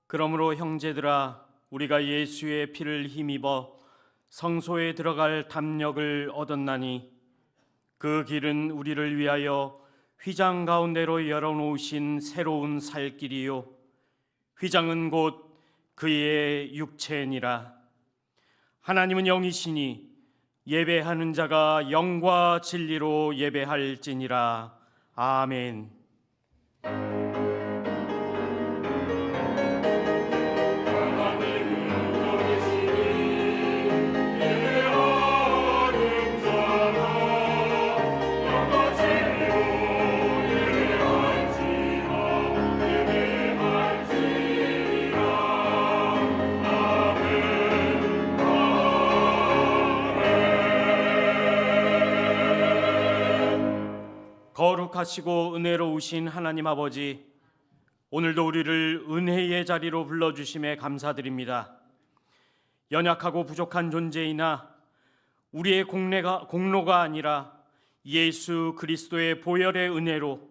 그러므로 형제들아, 우리가 예수의 피를 힘입어 성소에 들어갈 담력을 얻었나니 그 길은 우리를 위하여 휘장 가운데로 열어놓으신 새로운 살 길이요 휘장은 곧 그의 육체니라. 하나님은 영이시니 예배하는 자가 영과 진리로 예배할지니라. 아멘. 거룩하시고 은혜로우신 하나님 아버지, 오늘도 우리를 은혜의 자리로 불러주심에 감사드립니다. 연약하고 부족한 존재이나 우리의 공로가 아니라 예수 그리스도의 보혈의 은혜로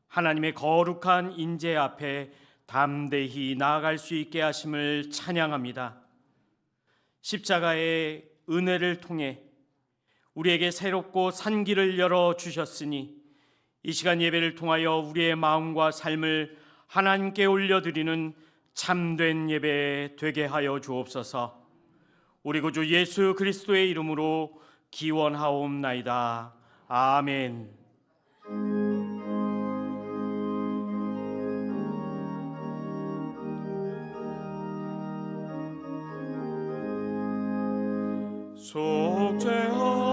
하나님의 거룩한 인재 앞에 담대히 나아갈 수 있게 하심을 찬양합니다. 십자가의 은혜를 통해 우리에게 새롭고 산 길을 열어주셨으니 이 시간 예배를 통하여 우리의 마음과 삶을 하나님께 올려드리는 참된 예배 되게 하여 주옵소서. 우리 구주 예수 그리스도의 이름으로 기원하옵나이다. 아멘.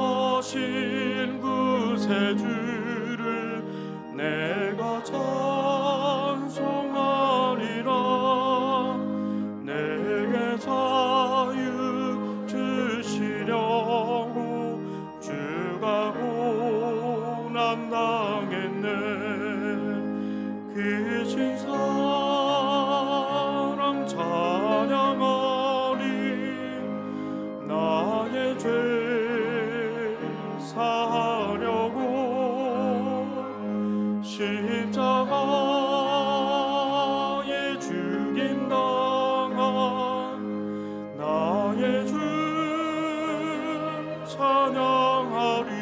속죄하신 구세주를 내가 찬송하리라. 내게 자유 주시려고 주가 고난 당했네. 그 신 사랑 찬양하리. 나의 죄 사하려고 십자가에 죽임당한 나의 주 찬양하리.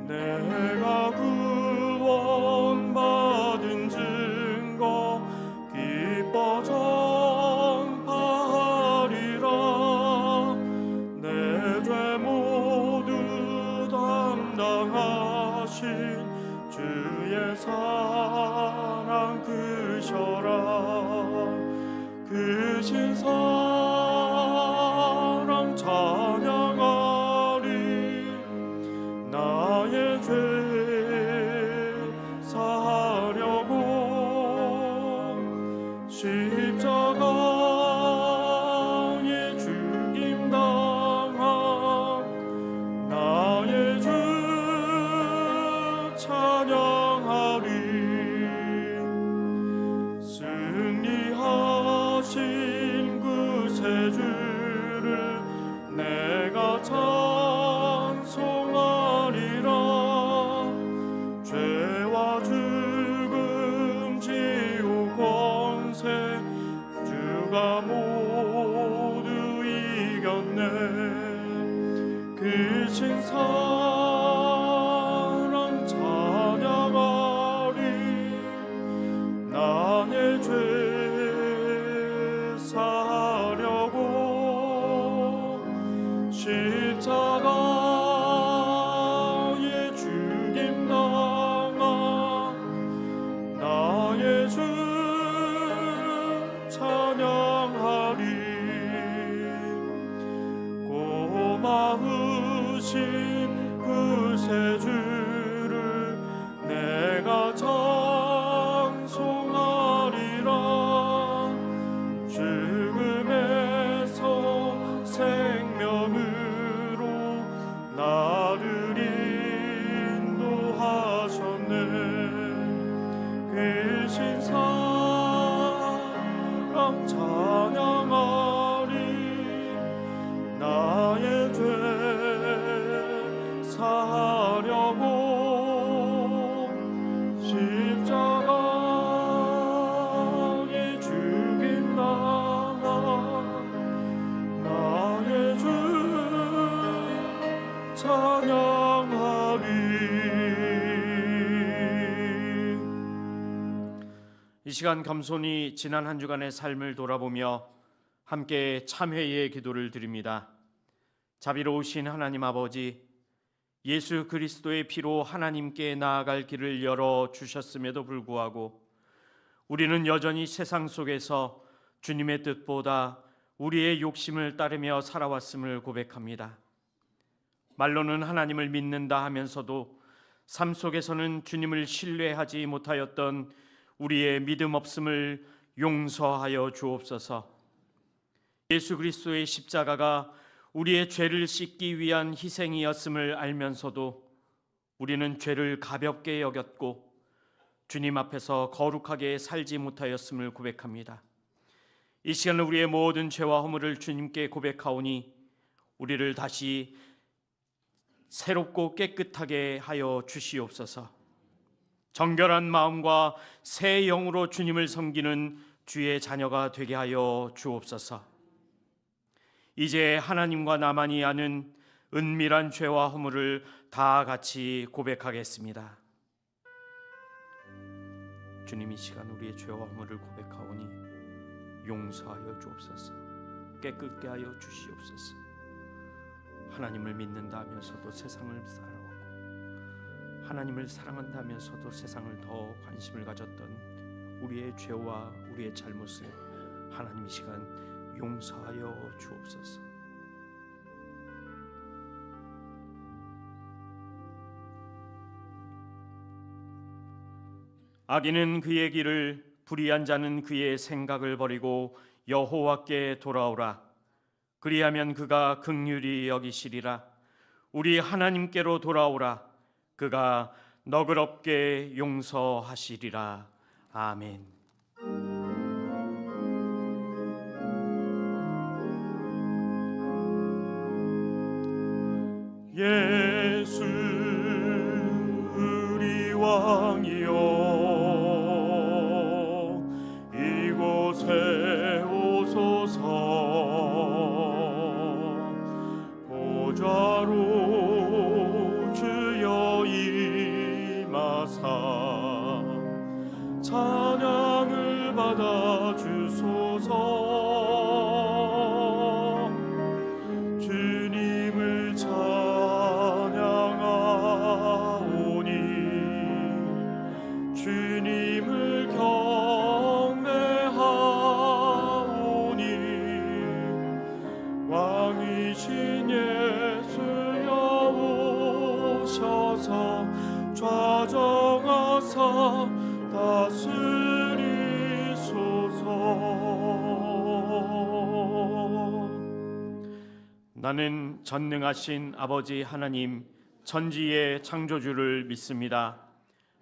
내가 구원받은 증거 기뻐 전파하리라. 내 죄 모두 담당하신 주의 사랑 크셔라. 그 신 사랑 찬양하리. 나의 죄 사하려고 십자가에 죽임당한 나의 주 찬양하리. 승리하신 구세주를 내가 찬송하리라. 죄와 죽음 지옥 권세 주가 모두 이겼네. 그 신 사랑 찬양하리. 나의 죄 사하려고 십자가에 죽임당한 나의 주 찬양하리. 고마우신 구세주를 내가 찬송하리라. 죽음에서 생명으로 나를 인도하셨네. 그 신 사랑 찬양하리. 나의 죄 찬양하리. 이 시간 겸손히 지난 한 주간의 삶을 돌아보며 함께 참회의 기도를 드립니다. 자비로우신 하나님 아버지, 예수 그리스도의 피로 하나님께 나아갈 길을 열어 주셨음에도 불구하고 우리는 여전히 세상 속에서 주님의 뜻보다 우리의 욕심을 따르며 살아왔음을 고백합니다. 말로는 하나님을 믿는다 하면서도 삶 속에서는 주님을 신뢰하지 못하였던 우리의 믿음 없음을 용서하여 주옵소서. 예수 그리스도의 십자가가 우리의 죄를 씻기 위한 희생이었음을 알면서도 우리는 죄를 가볍게 여겼고 주님 앞에서 거룩하게 살지 못하였음을 고백합니다. 이 시간 우리의 모든 죄와 허물을 주님께 고백하오니 우리를 다시 새롭고 깨끗하게 하여 주시옵소서. 정결한 마음과 새 영으로 주님을 섬기는 주의 자녀가 되게 하여 주옵소서. 이제 하나님과 나만이 아는 은밀한 죄와 허물을 다 같이 고백하겠습니다. 주님, 이 시간 우리의 죄와 허물을 고백하오니 용서하여 주옵소서. 깨끗게 하여 주시옵소서. 하나님을 믿는다 하면서도 세상을 살아왔고 하나님을 사랑한다면서도 세상을 더 관심을 가졌던 우리의 죄와 우리의 잘못을 하나님 이 시간 용서하여 주옵소서. 악인은 그의 길을, 불의한 자는 그의 생각을 버리고 여호와께 돌아오라. 그리하면 그가 긍휼히 여기시리라. 우리 하나님께로 돌아오라. 그가 너그럽게 용서하시리라. 아멘. 예수 우리 왕이여, 이곳에 오소서. 보좌로 주여 임하사 찬양을 받아 주소서. 주님을 주님을 경배하오니 왕이신 예수여 오셔서 좌정하사 다스리소서. 나는 전능하신 아버지 하나님 천지의 창조주를 믿습니다.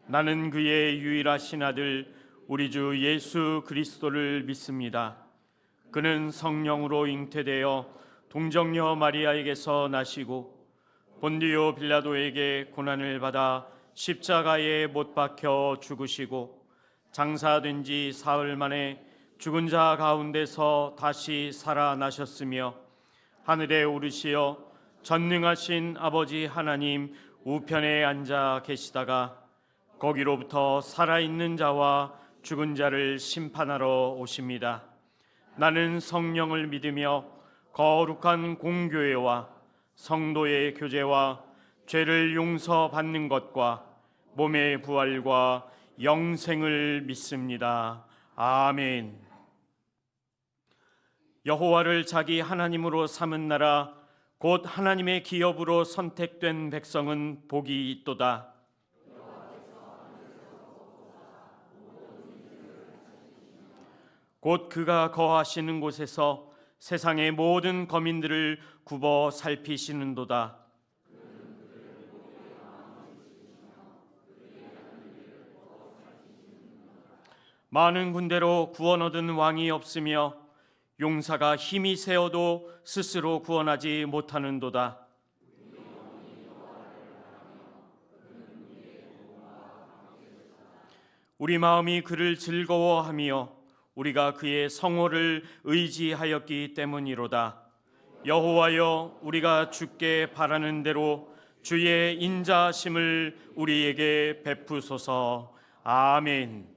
나는 그의 유일하신 아들 우리 주 예수 그리스도를 믿습니다. 그는 성령으로 잉태되어 동정녀 마리아에게서 나시고 본디오 빌라도에게 고난을 받아 십자가에 못 박혀 죽으시고 장사된 지 사흘 만에 죽은 자 가운데서 다시 살아나셨으며 하늘에 오르시어 전능하신 아버지 하나님 우편에 앉아 계시다가 거기로부터 살아있는 자와 죽은 자를 심판하러 오십니다. 나는 성령을 믿으며 거룩한 공교회와 성도의 교제와 죄를 용서받는 것과 몸의 부활과 영생을 믿습니다. 아멘. 여호와를 자기 하나님으로 삼은 나라 곧 하나님의 기업으로 선택된 백성은 복이 있도다. 곧 그가 거하시는 곳에서 세상의 모든 거민들을 굽어 살피시는도다. 많은 군대로 구원 얻은 왕이 없으며 용사가 힘이 세어도 스스로 구원하지 못하는도다. 우리 마음이 그를 즐거워하며 우리가 그의 성호를 의지하였기 때문이로다. 여호와여, 우리가 주께 바라는 대로 주의 인자하심을 우리에게 베푸소서. 아멘.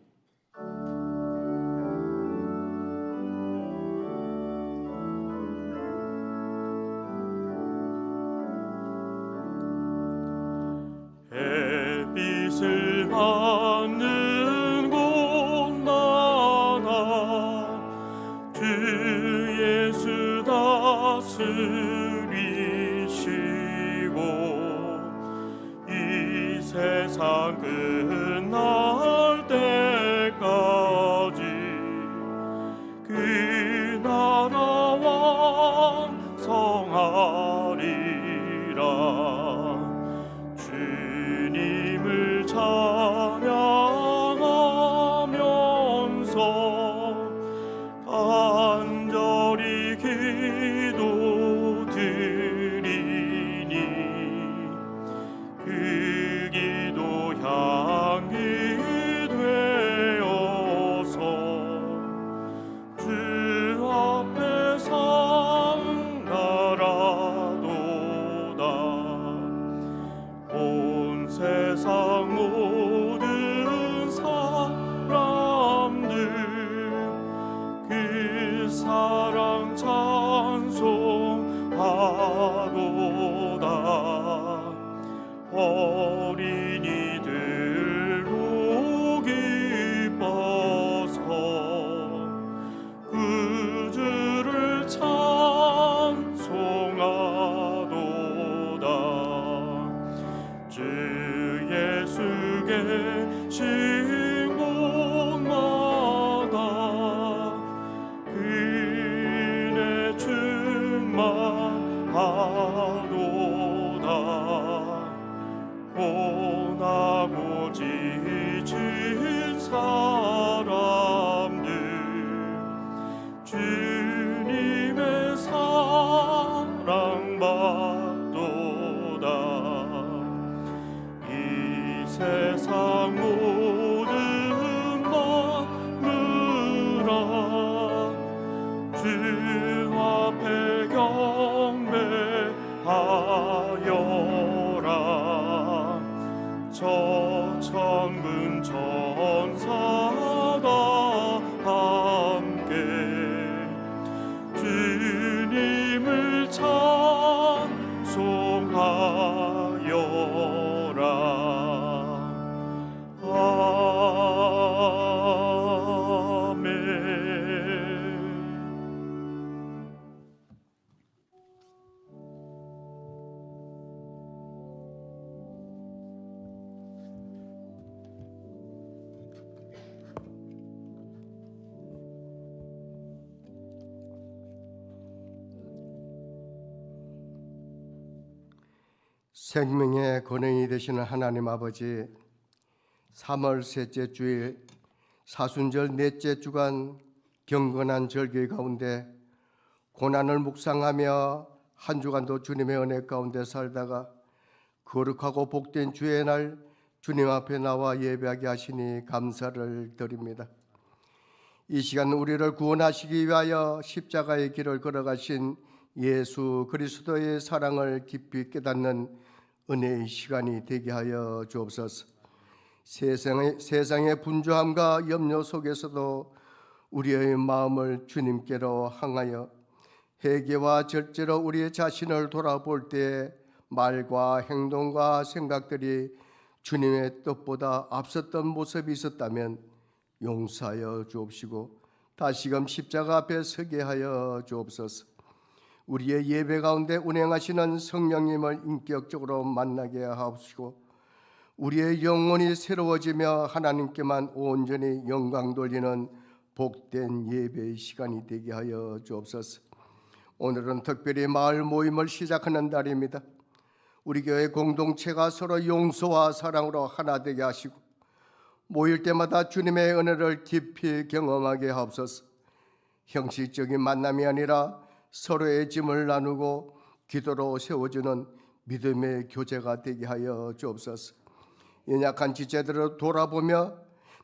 햇빛을 받는 곳마다 주 예수 다스리시고 이 세상 끝날 때까지 그 나라 완성하리라. 주님을 찬양하면서 간절히 기도드리니 그 기도 향기 되어서 주 앞에 상달하도다. 온 세상 모든 사람들 그 사랑 찬송하도다. 어린이들로 기뻐서 구주를 찬송하도다. 주 예수 계신 곳마다 그네 충만하도다. 고나고 지친 사람들 주님의 사랑받도다. 이 세상 모든 만물아 주 앞에 경배하여라. 저 천군 천사가 함께 주님을 찬송하여라. 아멘. 생명의 근원이 되시는 하나님 아버지, 3월 셋째 주일 사순절 넷째 주간 경건한 절기 가운데 고난을 묵상하며 한 주간도 주님의 은혜 가운데 살다가 거룩하고 복된 주의 날 주님 앞에 나와 예배하게 하시니 감사를 드립니다. 이 시간 우리를 구원하시기 위하여 십자가의 길을 걸어가신 예수 그리스도의 사랑을 깊이 깨닫는 은혜의 시간이 되게 하여 주옵소서. 세상의 분주함과 염려 속에서도 우리의 마음을 주님께로 향하여 회개와 절제로 우리의 자신을 돌아볼 때 말과 행동과 생각들이 주님의 뜻보다 앞섰던 모습이 있었다면 용서하여 주옵시고 다시금 십자가 앞에 서게 하여 주옵소서. 우리의 예배 가운데 운행하시는 성령님을 인격적으로 만나게 하옵시고 우리의 영혼이 새로워지며 하나님께만 온전히 영광 돌리는 복된 예배의 시간이 되게 하여 주옵소서. 오늘은 특별히 마을 모임을 시작하는 날입니다. 우리 교회 공동체가 서로 용서와 사랑으로 하나 되게 하시고 모일 때마다 주님의 은혜를 깊이 경험하게 하옵소서. 형식적인 만남이 아니라 서로의 짐을 나누고 기도로 세워주는 믿음의 교제가 되게 하여 주옵소서. 연약한 지체들을 돌아보며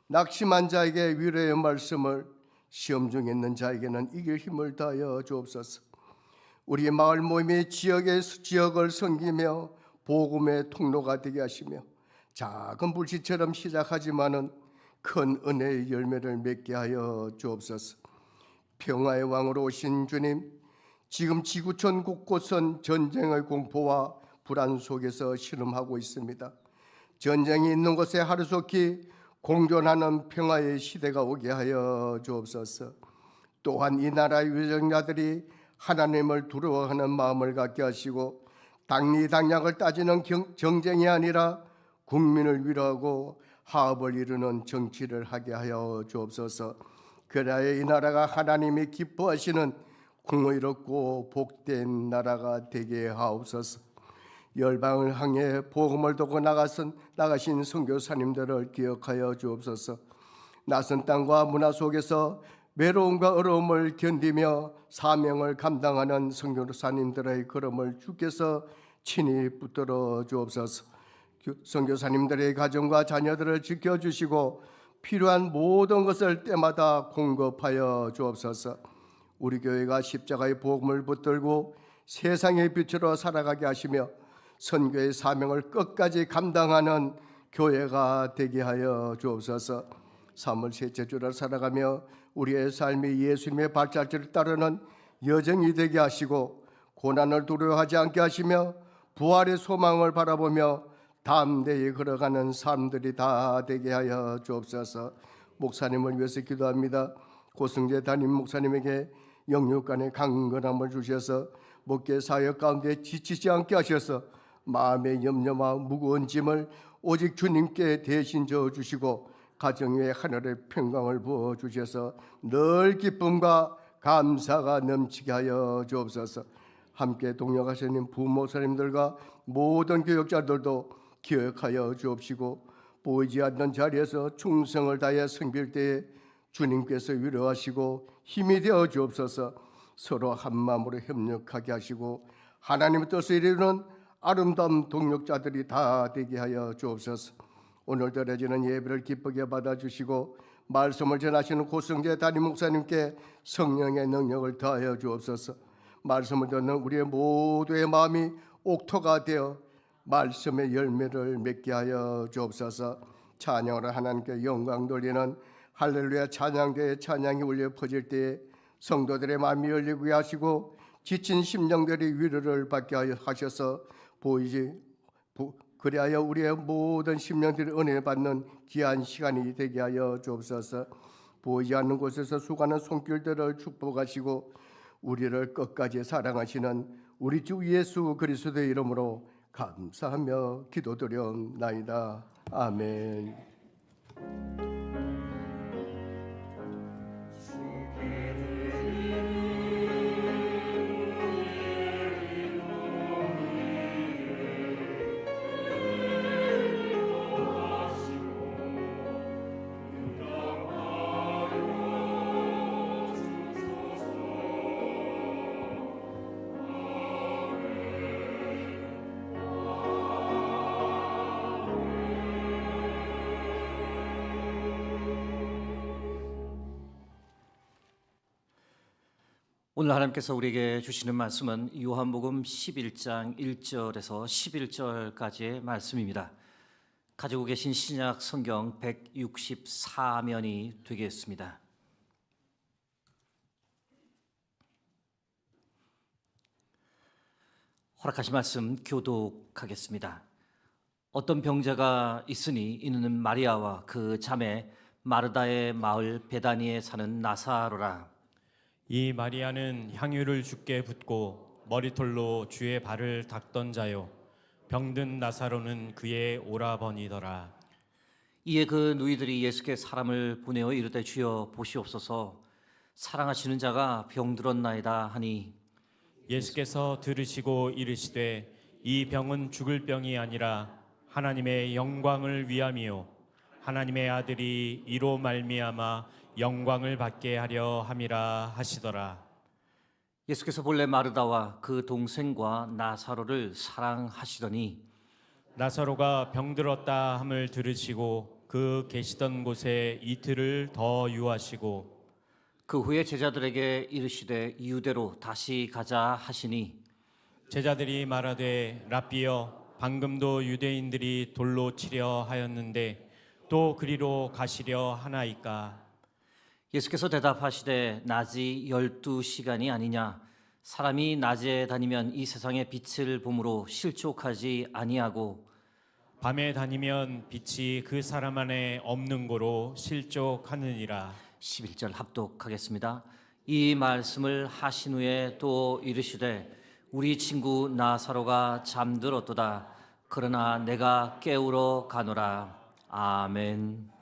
낙심한 자에게 위로의 말씀을, 시험 중에 있는 자에게는 이길 힘을 다하여 주옵소서. 우리 마을 모임의 지역을 섬기며 복음의 통로가 되게 하시며 작은 불씨처럼 시작하지만은 큰 은혜의 열매를 맺게 하여 주옵소서. 평화의 왕으로 오신 주님, 지금 지구촌 곳곳은 전쟁의 공포와 불안 속에서 신음하고 있습니다. 전쟁이 있는 곳에 하루속히 공존하는 평화의 시대가 오게 하여 주옵소서. 또한 이 나라의 위정자들이 하나님을 두려워하는 마음을 갖게 하시고 당리당략을 따지는 정쟁이 아니라 국민을 위로하고 화합을 이루는 정치를 하게 하여 주옵소서. 그래야 이 나라가 하나님이 기뻐하시는 공의롭고 복된 나라가 되게 하옵소서. 열방을 향해 복음을 도고 나가신 선교사님들을 기억하여 주옵소서. 낯선 땅과 문화 속에서 외로움과 어려움을 견디며 사명을 감당하는 선교사님들의 걸음을 주께서 친히 붙들어 주옵소서. 선교사님들의 가정과 자녀들을 지켜주시고 필요한 모든 것을 때마다 공급하여 주옵소서. 우리 교회가 십자가의 복음을 붙들고 세상의 빛으로 살아가게 하시며 선교의 사명을 끝까지 감당하는 교회가 되게 하여 주옵소서. 3월 셋째 주를 살아가며 우리의 삶이 예수님의 발자취를 따르는 여정이 되게 하시고 고난을 두려워하지 않게 하시며 부활의 소망을 바라보며 담대히 걸어가는 사람들이 다 되게 하여 주옵소서. 목사님을 위해서 기도합니다. 고승재 담임 목사님에게 영육간의 강건함을 주셔서 목회 사역 가운데 지치지 않게 하셔서 마음의 염려와 무거운 짐을 오직 주님께 대신 져 주시고 가정 위에 하늘의 평강을 부어 주셔서 늘 기쁨과 감사가 넘치게 하여 주옵소서. 함께 동역하시는 부목사님들과 모든 교역자들도 기억하여 주옵시고 보이지 않는 자리에서 충성을 다해 섬길 때에 주님께서 위로하시고 힘이 되어 주옵소서. 서로 한 마음으로 협력하게 하시고 하나님의 뜻을 이루는 아름다운 동역자들이 다 되게 하여 주옵소서. 오늘 드려지는 예배를 기쁘게 받아주시고 말씀을 전하시는 고승재 담임 목사님께 성령의 능력을 더하여 주옵소서. 말씀을 듣는 우리의 모두의 마음이 옥토가 되어 말씀의 열매를 맺게 하여 주옵소서. 찬양으로 하나님께 영광 돌리는 할렐루야 찬양대의 찬양이 울려 퍼질 때에 성도들의 마음이 열리게 하시고 지친 심령들이 위로를 받게 하셔서 그리하여 우리의 모든 심령들이 은혜 받는 귀한 시간이 되게 하여 주옵소서. 보이지 않는 곳에서 수고하는 손길들을 축복하시고 우리를 끝까지 사랑하시는 우리 주 예수 그리스도의 이름으로 감사하며 기도드려옵나이다. 아멘. 오늘 하나님께서 우리에게 주시는 말씀은 요한복음 11장 1절에서 11절까지의 말씀입니다. 가지고 계신 신약 성경 164면이 되겠습니다. 허락하신 말씀 교독하겠습니다. 어떤 병자가 있으니 이는 마리아와 그 자매 마르다의 마을 베다니에 사는 나사로라. 이 마리아는 향유를 주께 붓고 머리털로 주의 발을 닦던 자요 병든 나사로는 그의 오라버니더라. 이에 그 누이들이 예수께 사람을 보내어 이르되 주여 보시옵소서 사랑하시는 자가 병들었나이다 하니 예수께서 들으시고 이르시되 이 병은 죽을 병이 아니라 하나님의 영광을 위함이요 하나님의 아들이 이로 말미암아 영광을 받게 하려 함이라 하시더라. 예수께서 본래 마르다와 그 동생과 나사로를 사랑하시더니 나사로가 병들었다 함을 들으시고 그 계시던 곳에 이틀을 더 유하시고 그 후에 제자들에게 이르시되 이유대로 다시 가자 하시니 제자들이 말하되 랍비여 방금도 유대인들이 돌로 치려 하였는데 또 그리로 가시려 하나이까. 예수께서 대답하시되 낮이 12시간이 아니냐 사람이 낮에 다니면 이 세상의 빛을 보므로 실족하지 아니하고 밤에 다니면 빛이 그 사람 안에 없는 고로 실족하느니라. 11절 합독하겠습니다. 이 말씀을 하신 후에 또 이르시되 우리 친구 나사로가 잠들었도다. 그러나 내가 깨우러 가노라. 아멘.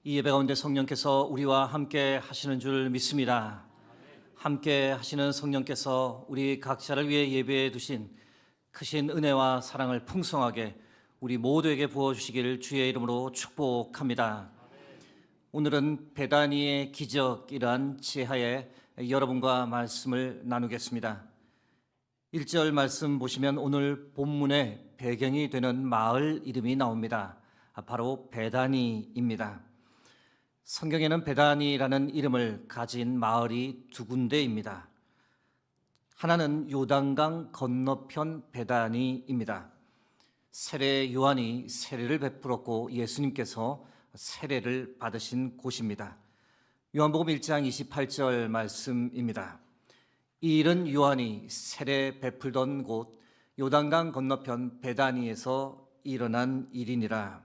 이 예배 가운데 성령께서 우리와 함께 하시는 줄 믿습니다. 함께 하시는 성령께서 우리 각자를 위해 예배해 두신 크신 은혜와 사랑을 풍성하게 우리 모두에게 부어주시기를 주의 이름으로 축복합니다. 오늘은 베다니의 기적이란 제하에 여러분과 말씀을 나누겠습니다. 1절 말씀 보시면 오늘 본문의 배경이 되는 마을 이름이 나옵니다. 바로 베다니입니다. 성경에는 베다니라는 이름을 가진 마을이 두 군데입니다. 하나는 요단강 건너편 베다니입니다. 세례 요한이 세례를 베풀었고 예수님께서 세례를 받으신 곳입니다. 요한복음 1장 28절 말씀입니다. 이 일은 요한이 세례 베풀던 곳 요단강 건너편 베다니에서 일어난 일이니라.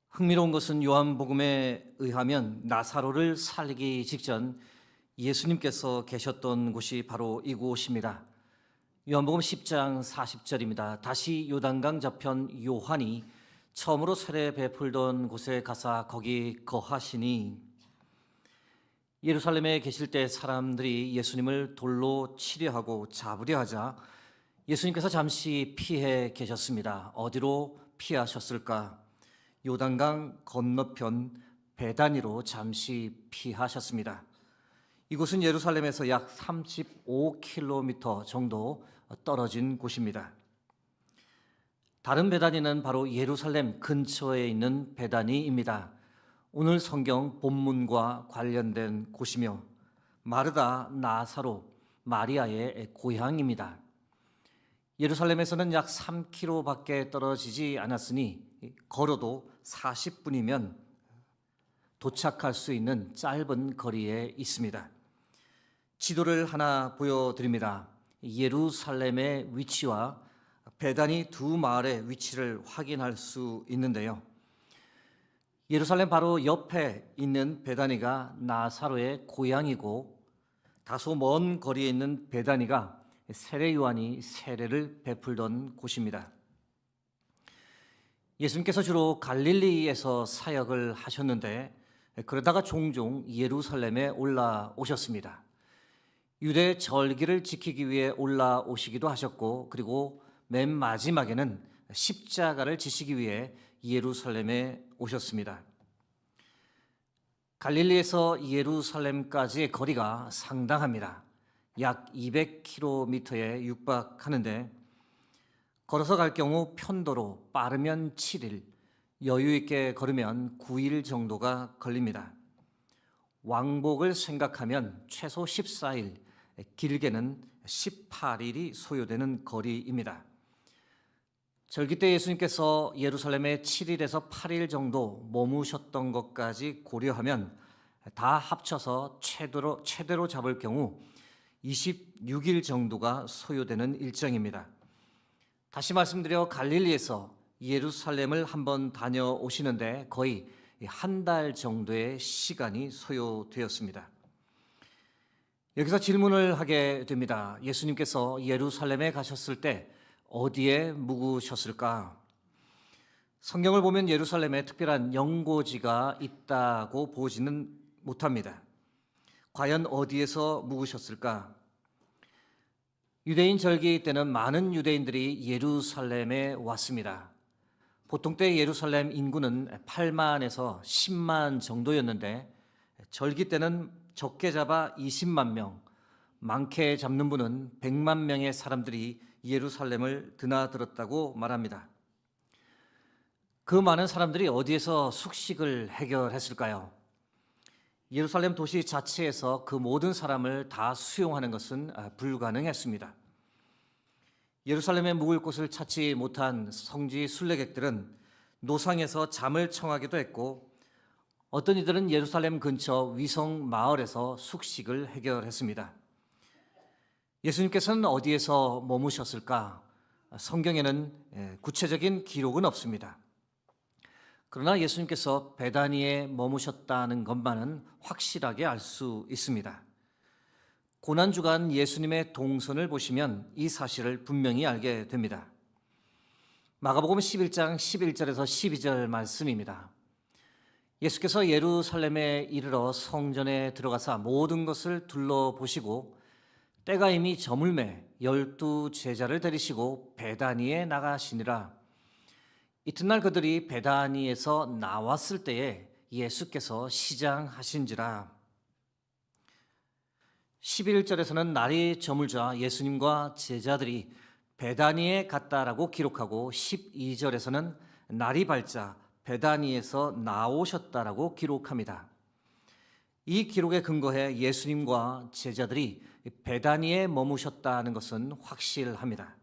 흥미로운 것은 요한복음에 의하면 나사로를 살리기 직전 예수님께서 계셨던 곳이 바로 이곳입니다. 요한복음 10장 40절입니다. 다시 요단강 저편 요한이 처음으로 세례 베풀던 곳에 가사 거기 거하시니. 예루살렘에 계실 때 사람들이 예수님을 돌로 치려하고 잡으려 하자 예수님께서 잠시 피해 계셨습니다. 어디로 피하셨을까? 요단강 건너편 베다니로 잠시 피하셨습니다. 이곳은 예루살렘에서 약 35km 정도 떨어진 곳입니다. 다른 베다니는 바로 예루살렘 근처에 있는 베다니입니다. 오늘 성경 본문과 관련된 곳이며 마르다, 나사로, 마리아의 고향입니다. 예루살렘에서는 약 3km밖에 떨어지지 않았으니 걸어도 40분이면 도착할 수 있는 짧은 거리에 있습니다. 지도를 하나 보여드립니다. 예루살렘의 위치와 베다니 두 마을의 위치를 확인할 수 있는데요. 예루살렘 바로 옆에 있는 베다니가 나사로의 고향이고 다소 먼 거리에 있는 베다니가 세례 요한이 세례를 베풀던 곳입니다. 예수님께서 주로 갈릴리에서 사역을 하셨는데 그러다가 종종 예루살렘에 올라오셨습니다. 유대 절기를 지키기 위해 올라오시기도 하셨고 그리고 맨 마지막에는 십자가를 지시기 위해 예루살렘에 오셨습니다. 갈릴리에서 예루살렘까지의 거리가 상당합니다. 약 200km에 육박하는데 걸어서 갈 경우 편도로 빠르면 7일, 여유 있게 걸으면 9일 정도가 걸립니다. 왕복을 생각하면 최소 14일, 길게는 18일이 소요되는 거리입니다. 절기 때 예수님께서 예루살렘에 7일에서 8일 정도 머무셨던 것까지 고려하면 다 합쳐서 최대로 잡을 경우 26일 정도가 소요되는 일정입니다. 다시 말씀드려 갈릴리에서 예루살렘을 한번 다녀오시는데 거의 한 달 정도의 시간이 소요되었습니다. 여기서 질문을 하게 됩니다. 예수님께서 예루살렘에 가셨을 때 어디에 묵으셨을까? 성경을 보면 예루살렘에 특별한 영고지가 있다고 보지는 못합니다. 과연 어디에서 묵으셨을까? 유대인 절기 때는 많은 유대인들이 예루살렘에 왔습니다. 보통 때 예루살렘 인구는 8만에서 10만 정도였는데 절기 때는 적게 잡아 20만 명, 많게 잡는 분은 100만 명의 사람들이 예루살렘을 드나들었다고 말합니다. 그 많은 사람들이 어디에서 숙식을 해결했을까요? 예루살렘 도시 자체에서 그 모든 사람을 다 수용하는 것은 불가능했습니다. 예루살렘에 묵을 곳을 찾지 못한 성지 순례객들은 노상에서 잠을 청하기도 했고 어떤 이들은 예루살렘 근처 위성 마을에서 숙식을 해결했습니다. 예수님께서는 어디에서 머무셨을까? 성경에는 구체적인 기록은 없습니다. 그러나 예수님께서 베다니에 머무셨다는 것만은 확실하게 알 수 있습니다. 고난주간 예수님의 동선을 보시면 이 사실을 분명히 알게 됩니다. 마가복음 11장 11절에서 12절 말씀입니다. 예수께서 예루살렘에 이르러 성전에 들어가사 모든 것을 둘러보시고 때가 이미 저물매 12 제자를 데리시고 베다니에 나가시니라. 이튿날 그들이 베다니에서 나왔을 때에 예수께서 시장하신지라. 11절에서는 날이 저물자 예수님과 제자들이 베다니에 갔다라고 기록하고 12절에서는 날이 밝자 베다니에서 나오셨다라고 기록합니다. 이 기록에 근거해 예수님과 제자들이 베다니에 머무셨다는 것은 확실합니다.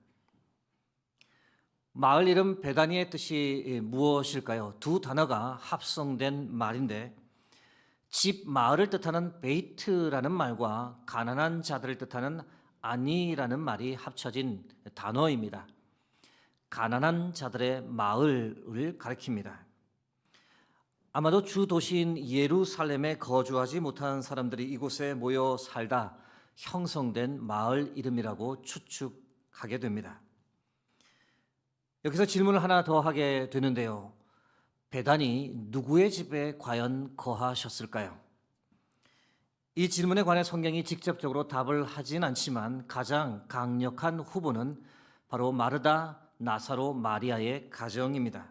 마을 이름 베다니의 뜻이 무엇일까요? 두 단어가 합성된 말인데 집 마을을 뜻하는 베이트라는 말과 가난한 자들을 뜻하는 아니라는 말이 합쳐진 단어입니다. 가난한 자들의 마을을 가리킵니다. 아마도 주 도시인 예루살렘에 거주하지 못한 사람들이 이곳에 모여 살다 형성된 마을 이름이라고 추측하게 됩니다. 여기서 질문을 하나 더 하게 되는데요. 베단이 누구의 집에 과연 거하셨을까요? 이 질문에 관해 성경이 직접적으로 답을 하진 않지만 가장 강력한 후보는 바로 마르다, 나사로, 마리아의 가정입니다.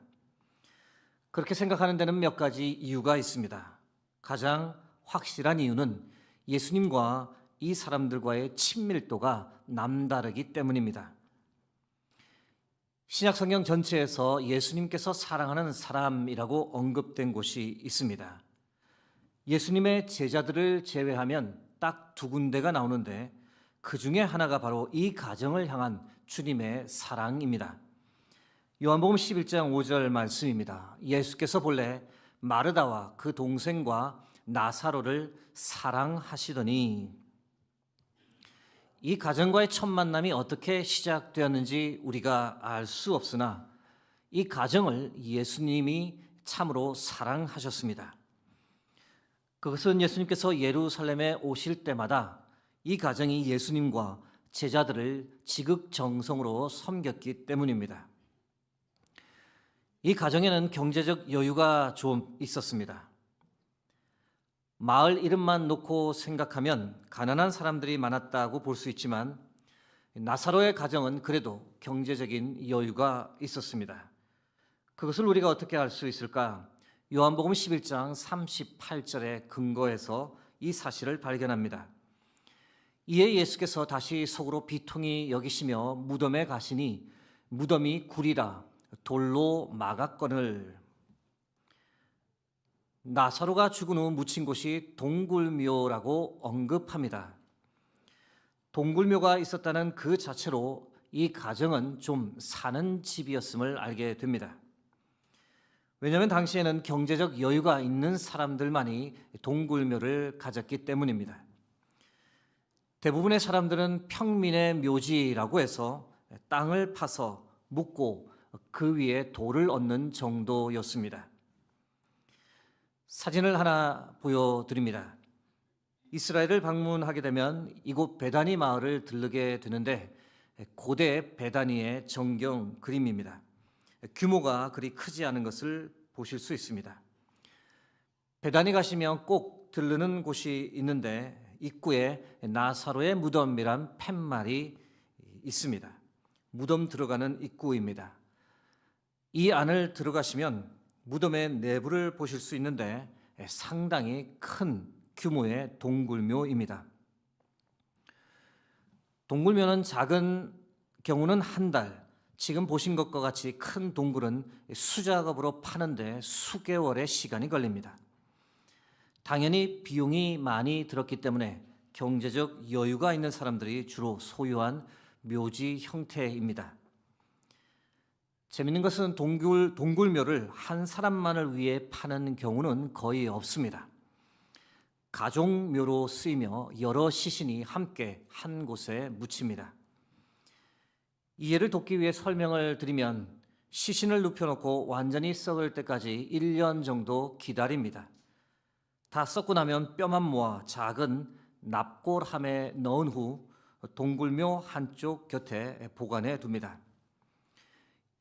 그렇게 생각하는 데는 몇 가지 이유가 있습니다. 가장 확실한 이유는 예수님과 이 사람들과의 친밀도가 남다르기 때문입니다. 신약 성경 전체에서 예수님께서 사랑하는 사람이라고 언급된 곳이 있습니다. 예수님의 제자들을 제외하면 딱 두 군데가 나오는데 그 중에 하나가 바로 이 가정을 향한 주님의 사랑입니다. 요한복음 11장 5절 말씀입니다. 예수께서 본래 마르다와 그 동생과 나사로를 사랑하시더니. 이 가정과의 첫 만남이 어떻게 시작되었는지 우리가 알 수 없으나 이 가정을 예수님이 참으로 사랑하셨습니다. 그것은 예수님께서 예루살렘에 오실 때마다 이 가정이 예수님과 제자들을 지극정성으로 섬겼기 때문입니다. 이 가정에는 경제적 여유가 좀 있었습니다. 마을 이름만 놓고 생각하면 가난한 사람들이 많았다고 볼 수 있지만 나사로의 가정은 그래도 경제적인 여유가 있었습니다. 그것을 우리가 어떻게 알 수 있을까? 요한복음 11장 38절의 근거에서 이 사실을 발견합니다. 이에 예수께서 다시 속으로 비통히 여기시며 무덤에 가시니 무덤이 구리라 돌로 막았거늘. 나사로가 죽은 후 묻힌 곳이 동굴묘라고 언급합니다. 동굴묘가 있었다는 그 자체로 이 가정은 좀 사는 집이었음을 알게 됩니다. 왜냐하면 당시에는 경제적 여유가 있는 사람들만이 동굴묘를 가졌기 때문입니다. 대부분의 사람들은 평민의 묘지라고 해서 땅을 파서 묻고 그 위에 돌을 얹는 정도였습니다. 사진을 하나 보여드립니다. 이스라엘을 방문하게 되면 이곳 베다니 마을을 들르게 되는데 고대 베다니의 정경 그림입니다. 규모가 그리 크지 않은 것을 보실 수 있습니다. 베다니 가시면 꼭 들르는 곳이 있는데 입구에 나사로의 무덤이란 팻말이 있습니다. 무덤 들어가는 입구입니다. 이 안을 들어가시면 무덤의 내부를 보실 수 있는데 상당히 큰 규모의 동굴묘입니다. 동굴묘는 작은 경우는 한 달, 지금 보신 것과 같이 큰 동굴은 수작업으로 파는데 수개월의 시간이 걸립니다. 당연히 비용이 많이 들었기 때문에 경제적 여유가 있는 사람들이 주로 소유한 묘지 형태입니다. 재밌는 것은 동굴묘를 한 사람만을 위해 파는 경우는 거의 없습니다. 가족묘로 쓰이며 여러 시신이 함께 한 곳에 묻힙니다. 이해를 돕기 위해 설명을 드리면 시신을 눕혀놓고 완전히 썩을 때까지 1년 정도 기다립니다. 다 썩고 나면 뼈만 모아 작은 납골함에 넣은 후 동굴묘 한쪽 곁에 보관해 둡니다.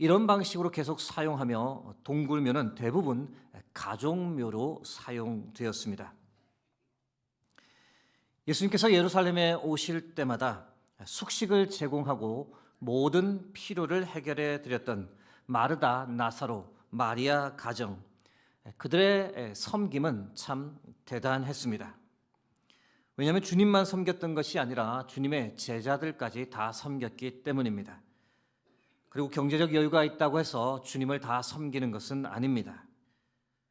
이런 방식으로 계속 사용하며 동굴묘는 대부분 가족묘로 사용되었습니다. 예수님께서 예루살렘에 오실 때마다 숙식을 제공하고 모든 필요를 해결해 드렸던 마르다, 나사로, 마리아 가정, 그들의 섬김은 참 대단했습니다. 왜냐하면 주님만 섬겼던 것이 아니라 주님의 제자들까지 다 섬겼기 때문입니다. 그리고 경제적 여유가 있다고 해서 주님을 다 섬기는 것은 아닙니다.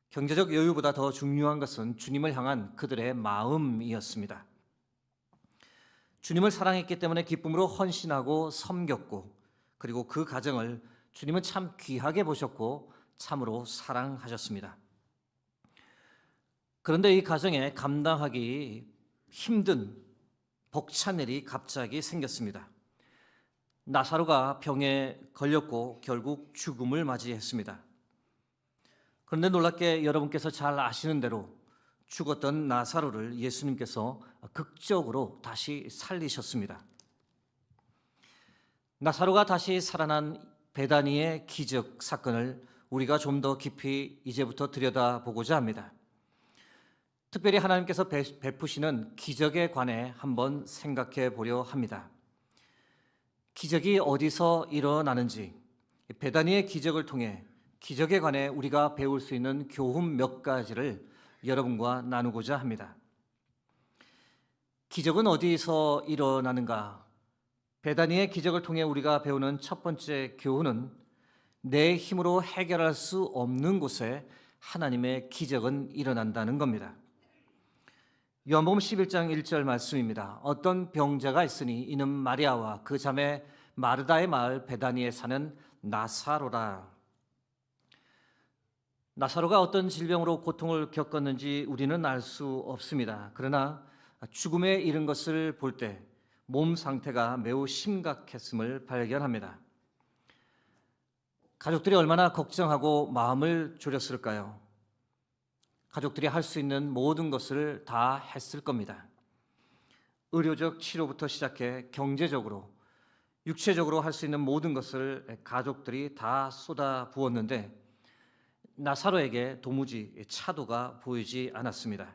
경제적 여유보다 더 중요한 것은 주님을 향한 그들의 마음이었습니다. 주님을 사랑했기 때문에 기쁨으로 헌신하고 섬겼고, 그리고 그 가정을 주님은 참 귀하게 보셨고 참으로 사랑하셨습니다. 그런데 이 가정에 감당하기 힘든 벅찬 일이 갑자기 생겼습니다. 나사로가 병에 걸렸고 결국 죽음을 맞이했습니다. 그런데 놀랍게 여러분께서 잘 아시는 대로 죽었던 나사로를 예수님께서 극적으로 다시 살리셨습니다. 나사로가 다시 살아난 베다니의 기적 사건을 우리가 좀 더 깊이 이제부터 들여다보고자 합니다. 특별히 하나님께서 베푸시는 기적에 관해 한번 생각해 보려 합니다. 기적이 어디서 일어나는지, 베다니의 기적을 통해 기적에 관해 우리가 배울 수 있는 교훈 몇 가지를 여러분과 나누고자 합니다. 기적은 어디서 일어나는가? 베다니의 기적을 통해 우리가 배우는 첫 번째 교훈은 내 힘으로 해결할 수 없는 곳에 하나님의 기적은 일어난다는 겁니다. 요한복음 11장 1절 말씀입니다. 어떤 병자가 있으니 이는 마리아와 그 자매 마르다의 마을 베다니에 사는 나사로라. 나사로가 어떤 질병으로 고통을 겪었는지 우리는 알 수 없습니다. 그러나 죽음에 이른 것을 볼 때 몸 상태가 매우 심각했음을 발견합니다. 가족들이 얼마나 걱정하고 마음을 졸였을까요? 가족들이 할 수 있는 모든 것을 다 했을 겁니다. 의료적 치료부터 시작해 경제적으로, 육체적으로 할 수 있는 모든 것을 가족들이 다 쏟아 부었는데 나사로에게 도무지 차도가 보이지 않았습니다.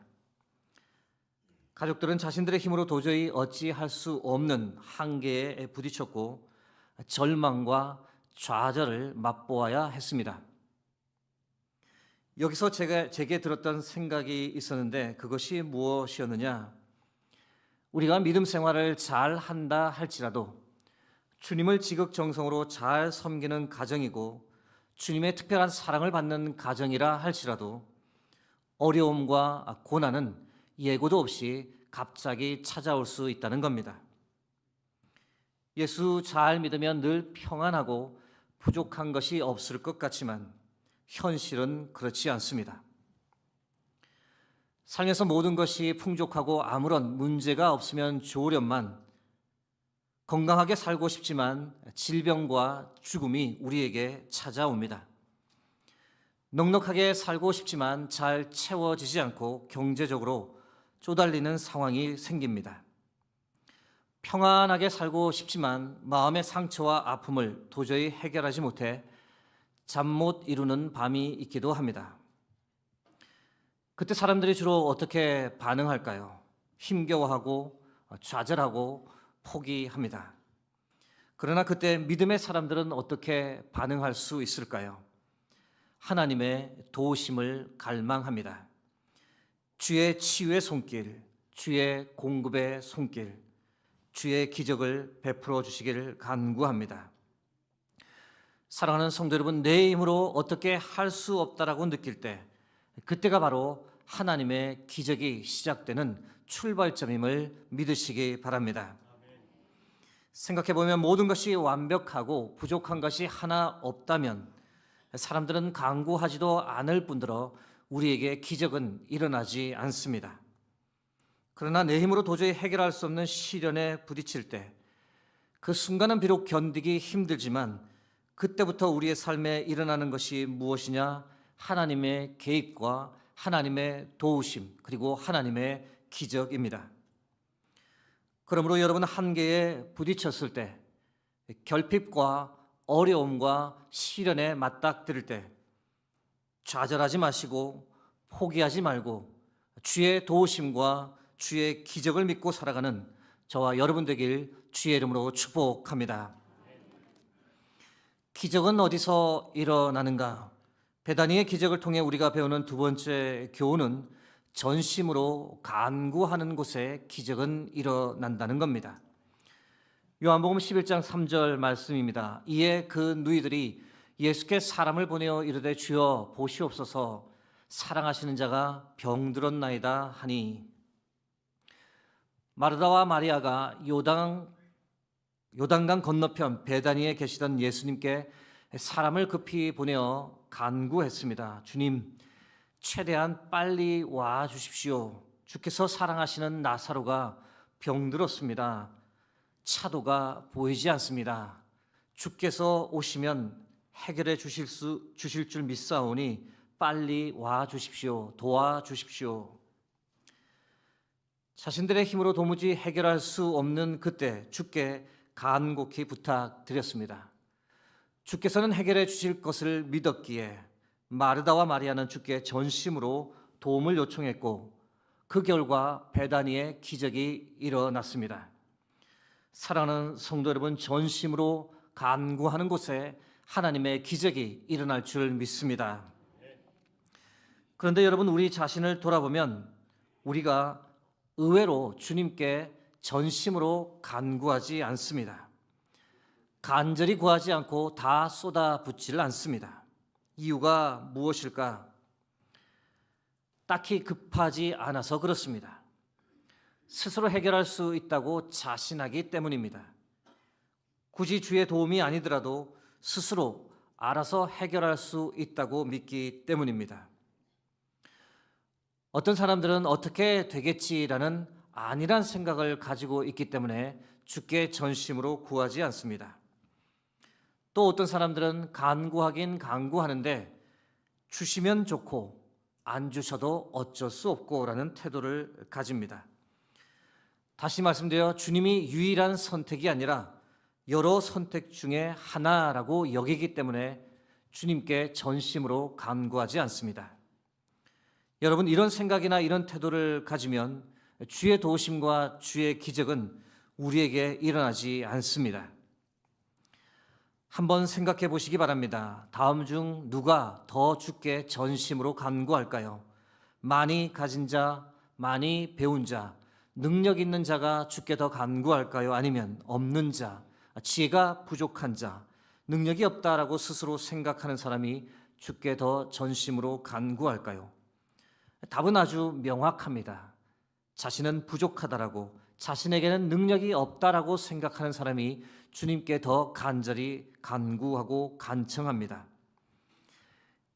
가족들은 자신들의 힘으로 도저히 어찌할 수 없는 한계에 부딪혔고 절망과 좌절을 맛보아야 했습니다. 여기서 제게 들었던 생각이 있었는데 그것이 무엇이었느냐? 우리가 믿음 생활을 잘 한다 할지라도 주님을 지극정성으로 잘 섬기는 가정이고 주님의 특별한 사랑을 받는 가정이라 할지라도 어려움과 고난은 예고도 없이 갑자기 찾아올 수 있다는 겁니다. 예수 잘 믿으면 늘 평안하고 부족한 것이 없을 것 같지만 현실은 그렇지 않습니다. 삶에서 모든 것이 풍족하고 아무런 문제가 없으면 좋으련만 건강하게 살고 싶지만 질병과 죽음이 우리에게 찾아옵니다. 넉넉하게 살고 싶지만 잘 채워지지 않고 경제적으로 쪼달리는 상황이 생깁니다. 평안하게 살고 싶지만 마음의 상처와 아픔을 도저히 해결하지 못해 잠 못 이루는 밤이 있기도 합니다. 그때 사람들이 주로 어떻게 반응할까요? 힘겨워하고 좌절하고 포기합니다. 그러나 그때 믿음의 사람들은 어떻게 반응할 수 있을까요? 하나님의 도우심을 갈망합니다. 주의 치유의 손길, 주의 공급의 손길, 주의 기적을 베풀어 주시기를 간구합니다. 사랑하는 성도 여러분, 내 힘으로 어떻게 할 수 없다라고 느낄 때 그때가 바로 하나님의 기적이 시작되는 출발점임을 믿으시기 바랍니다. 생각해보면 모든 것이 완벽하고 부족한 것이 하나 없다면 사람들은 간구하지도 않을 뿐더러 우리에게 기적은 일어나지 않습니다. 그러나 내 힘으로 도저히 해결할 수 없는 시련에 부딪힐 때 그 순간은 비록 견디기 힘들지만 그때부터 우리의 삶에 일어나는 것이 무엇이냐? 하나님의 개입과 하나님의 도우심 그리고 하나님의 기적입니다. 그러므로 여러분 한계에 부딪혔을 때 결핍과 어려움과 시련에 맞닥뜨릴 때 좌절하지 마시고 포기하지 말고 주의 도우심과 주의 기적을 믿고 살아가는 저와 여러분 되길 주의 이름으로 축복합니다. 기적은 어디서 일어나는가? 베다니의 기적을 통해 우리가 배우는 두 번째 교훈은 전심으로 간구하는 곳에 기적은 일어난다는 겁니다. 요한복음 11장 3절 말씀입니다. 이에 그 누이들이 예수께 사람을 보내어 이르되 주여 보시옵소서 사랑하시는 자가 병들었나이다 하니, 마르다와 마리아가 요단강 건너편 베다니에 계시던 예수님께 사람을 급히 보내어 간구했습니다. 주님, 최대한 빨리 와 주십시오. 주께서 사랑하시는 나사로가 병들었습니다. 차도가 보이지 않습니다. 주께서 오시면 해결해 주실 줄 믿사오니 빨리 와 주십시오. 도와 주십시오. 자신들의 힘으로 도무지 해결할 수 없는 그때 주께 간곡히 부탁드렸습니다. 주께서는 해결해 주실 것을 믿었기에 마르다와 마리아는 주께 전심으로 도움을 요청했고, 그 결과 베다니에 기적이 일어났습니다. 사랑하는 성도 여러분, 전심으로 간구하는 곳에 하나님의 기적이 일어날 줄 믿습니다. 그런데 여러분, 우리 자신을 돌아보면 우리가 의외로 주님께 전심으로 간구하지 않습니다. 간절히 구하지 않고 다 쏟아붓지를 않습니다. 이유가 무엇일까? 딱히 급하지 않아서 그렇습니다. 스스로 해결할 수 있다고 자신하기 때문입니다. 굳이 주의 도움이 아니더라도 스스로 알아서 해결할 수 있다고 믿기 때문입니다. 어떤 사람들은 어떻게 되겠지라는 안일한 생각을 가지고 있기 때문에 주께 전심으로 구하지 않습니다. 또 어떤 사람들은 간구하긴 간구하는데 주시면 좋고 안 주셔도 어쩔 수 없고라는 태도를 가집니다. 다시 말씀드려 주님이 유일한 선택이 아니라 여러 선택 중에 하나라고 여기기 때문에 주님께 전심으로 간구하지 않습니다. 여러분, 이런 생각이나 이런 태도를 가지면 주의 도우심과 주의 기적은 우리에게 일어나지 않습니다. 한번 생각해 보시기 바랍니다. 다음 중 누가 더 주께 전심으로 간구할까요? 많이 가진 자, 많이 배운 자, 능력 있는 자가 주께 더 간구할까요? 아니면 없는 자, 지혜가 부족한 자, 능력이 없다라고 스스로 생각하는 사람이 주께 더 전심으로 간구할까요? 답은 아주 명확합니다. 자신은 부족하다라고, 자신에게는 능력이 없다라고 생각하는 사람이 주님께 더 간절히 간구하고 간청합니다.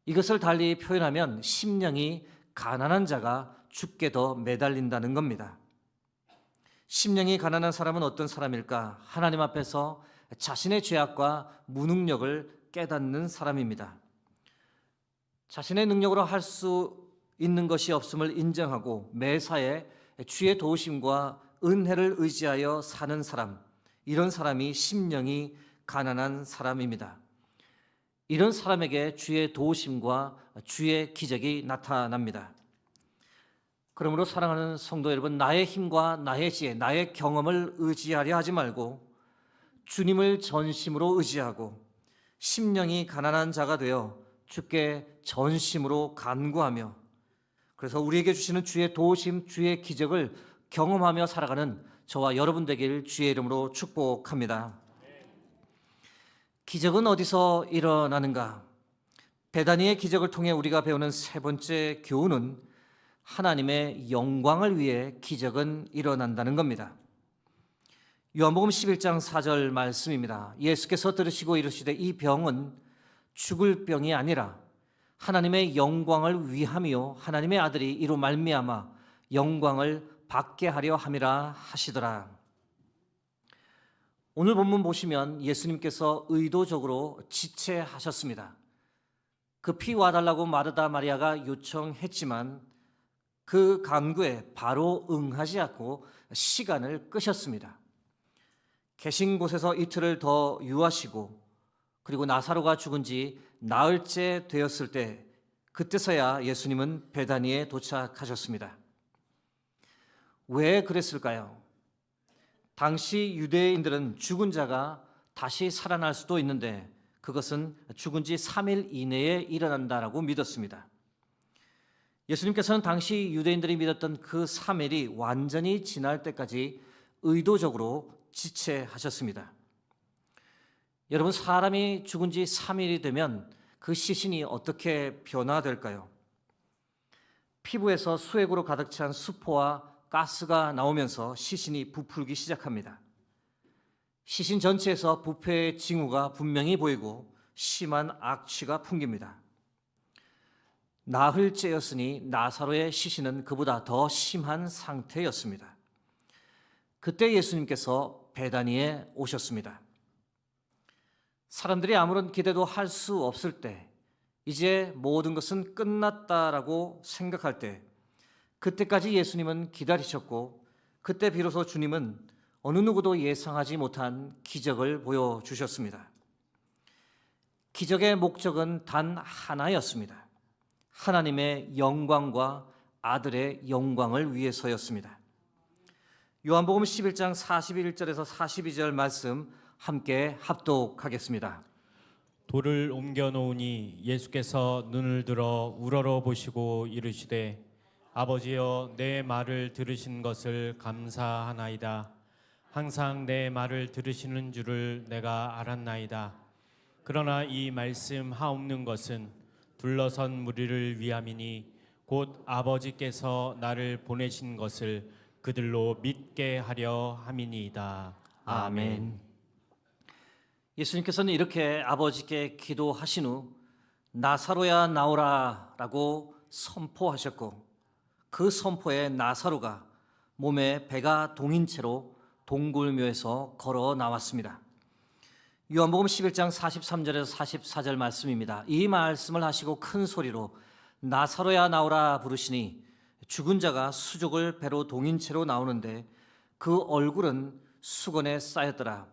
이것을 달리 표현하면 심령이 가난한 자가 주께 더 매달린다는 겁니다. 심령이 가난한 사람은 어떤 사람일까? 하나님 앞에서 자신의 죄악과 무능력을 깨닫는 사람입니다. 자신의 능력으로 할 수 있는 것이 없음을 인정하고 매사에 주의 도우심과 은혜를 의지하여 사는 사람, 이런 사람이 심령이 가난한 사람입니다. 이런 사람에게 주의 도우심과 주의 기적이 나타납니다. 그러므로 사랑하는 성도 여러분, 나의 힘과 나의 지혜, 나의 경험을 의지하려 하지 말고 주님을 전심으로 의지하고 심령이 가난한 자가 되어 주께 전심으로 간구하며, 그래서 우리에게 주시는 주의 도우심, 주의 기적을 경험하며 살아가는 저와 여러분 되길 주의 이름으로 축복합니다. 기적은 어디서 일어나는가? 베다니의 기적을 통해 우리가 배우는 세 번째 교훈은 하나님의 영광을 위해 기적은 일어난다는 겁니다. 요한복음 11장 4절 말씀입니다. 예수께서 들으시고 이르시되 이 병은 죽을 병이 아니라 하나님의 영광을 위함이요 하나님의 아들이 이로 말미암아 영광을 받게 하려 함이라 하시더라. 오늘 본문 보시면 예수님께서 의도적으로 지체하셨습니다. 급히 와달라고 마르다 마리아가 요청했지만 그 간구에 바로 응하지 않고 시간을 끄셨습니다. 계신 곳에서 이틀을 더 유하시고, 그리고 나사로가 죽은 지 나흘째 되었을 때 그때서야 예수님은 베다니에 도착하셨습니다. 왜 그랬을까요? 당시 유대인들은 죽은 자가 다시 살아날 수도 있는데 그것은 죽은 지 3일 이내에 일어난다라고 믿었습니다. 예수님께서는 당시 유대인들이 믿었던 그 3일이 완전히 지날 때까지 의도적으로 지체하셨습니다. 여러분, 사람이 죽은 지 3일이 되면 그 시신이 어떻게 변화될까요? 피부에서 수액으로 가득 찬 수포와 가스가 나오면서 시신이 부풀기 시작합니다. 시신 전체에서 부패의 징후가 분명히 보이고 심한 악취가 풍깁니다. 나흘째였으니 나사로의 시신은 그보다 더 심한 상태였습니다. 그때 예수님께서 베다니에 오셨습니다. 사람들이 아무런 기대도 할 수 없을 때, 이제 모든 것은 끝났다라고 생각할 때, 그때까지 예수님은 기다리셨고, 그때 비로소 주님은 어느 누구도 예상하지 못한 기적을 보여주셨습니다. 기적의 목적은 단 하나였습니다. 하나님의 영광과 아들의 영광을 위해서였습니다. 요한복음 11장 41절에서 42절 말씀 함께 합독하겠습니다. 돌을 옮겨 놓으니 예수께서 눈을 들어 우러러 보시고 이르시되 아버지여 내 말을 들으신 것을 감사하나이다. 항상 내 말을 들으시는 줄을 내가 알았나이다. 그러나 이 말씀 하옵는 것은 둘러선 무리를 위함이니 곧 아버지께서 나를 보내신 것을 그들로 믿게 하려 함이니이다. 아멘. 예수님께서는 이렇게 아버지께 기도하신 후 나사로야 나오라 라고 선포하셨고, 그 선포에 나사로가 몸에 배가 동인 채로 동굴묘에서 걸어 나왔습니다. 요한복음 11장 43절에서 44절 말씀입니다. 이 말씀을 하시고 큰 소리로 나사로야 나오라 부르시니 죽은 자가 수족을 배로 동인 채로 나오는데 그 얼굴은 수건에 쌓였더라.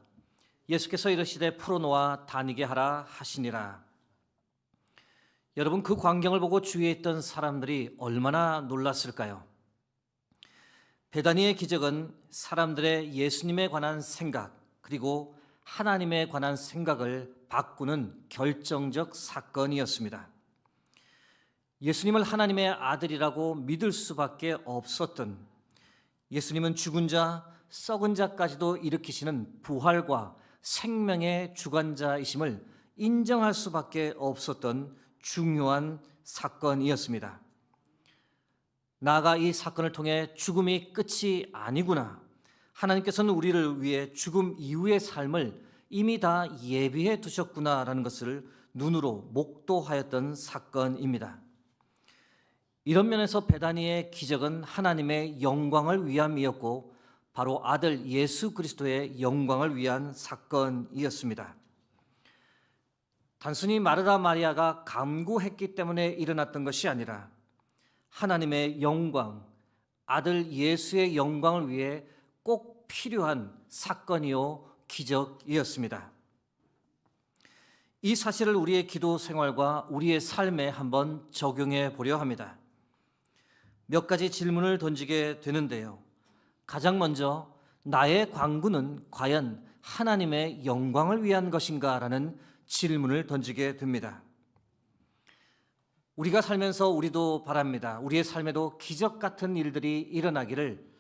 예수께서 이르시되 풀어놓아 다니게 하라 하시니라. 여러분, 그 광경을 보고 주위에 있던 사람들이 얼마나 놀랐을까요? 베다니의 기적은 사람들의 예수님에 관한 생각, 그리고 하나님에 관한 생각을 바꾸는 결정적 사건이었습니다. 예수님을 하나님의 아들이라고 믿을 수밖에 없었던, 예수님은 죽은 자, 썩은 자까지도 일으키시는 부활과 생명의 주관자이심을 인정할 수밖에 없었던 중요한 사건이었습니다. 나아가 이 사건을 통해 죽음이 끝이 아니구나, 하나님께서는 우리를 위해 죽음 이후의 삶을 이미 다 예비해 두셨구나라는 것을 눈으로 목도하였던 사건입니다. 이런 면에서 베다니의 기적은 하나님의 영광을 위함이었고 바로 아들 예수 그리스도의 영광을 위한 사건이었습니다. 단순히 마르다 마리아가 간구했기 때문에 일어났던 것이 아니라 하나님의 영광, 아들 예수의 영광을 위해 꼭 필요한 사건이요 기적이었습니다. 이 사실을 우리의 기도 생활과 우리의 삶에 한번 적용해 보려 합니다. 몇 가지 질문을 던지게 되는데요. 가장 먼저 나의 간구는 과연 하나님의 영광을 위한 것인가? 라는 질문을 던지게 됩니다. 우리가 살면서 우리도 바랍니다. 우리의 삶에도 기적 같은 일들이 일어나기를